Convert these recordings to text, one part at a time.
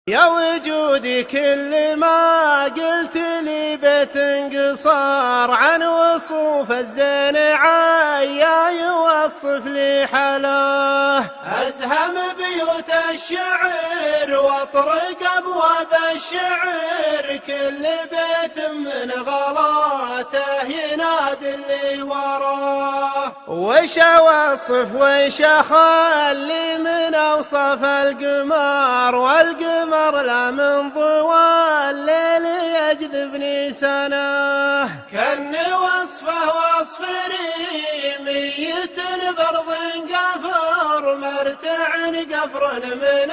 يا وجودي كل ما قلت لي بتنقصر عن وصوف الزين عيا يوصف لي حلاه. أزهم بيوت الشعر واطرق أبواب الشعر، كل بيت من غلاته ينادي اللي وراه. وش أوصف وش أخلي من أوصاف القمر، والقمر لا من ضوى الليل يجذبني سناه. كان وصفه وصف ريمية برض قفر، مرتع قفر من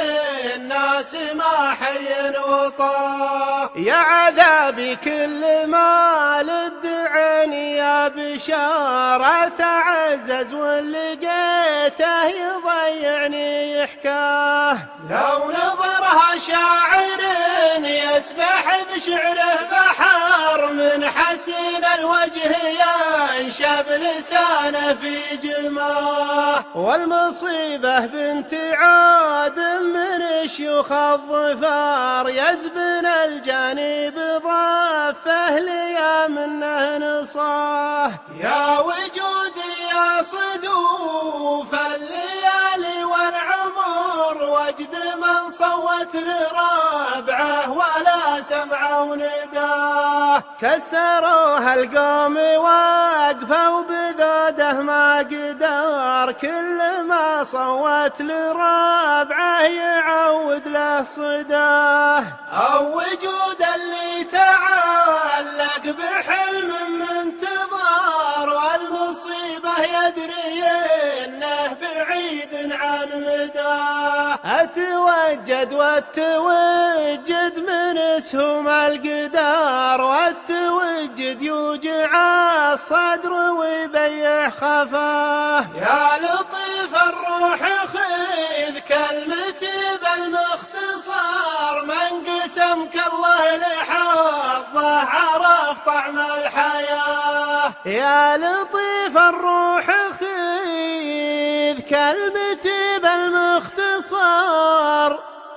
الناس ما حي وطاه. يا عذابي كل ما للدعين يا بشارة تعزز، ولقيته يضيعني يحكاه. لو نظرها شاعر يسبح بشعره بحر، من حسين الوجه ينشب لسانه في جماه. والمصيبة بنت عاد من شيوخ الظفار، يزبن الجانب ضفه لي منه نصاه. يا وجودي يا صدوف الليالي والعمر، وجد من صوت لربعه ولا سمع ونداه. كسروها القوم واقفوا بذوده ما قدر، كل ما صوت لربعه يعود له صداه. أو وجود اللي تعلق بحلم منتظر، والمصيبة يدري انه بعيد عن مداه. اتوجد والتوجد من سهم القدار، والتوجد يوجع الصدر ويبيح خفاه. يا لطيف الروح خذ كلمتي بالمختصر، من قسمك الله لحظه عرف طعم الحياة. يا لطيف الروح خذ كلمتي بالمختصر،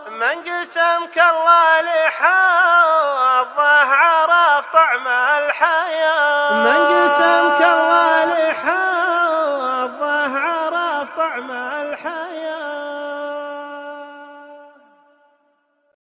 من قسمك الله لحظه عرف طعم الحياة. من قسمك الله لحظه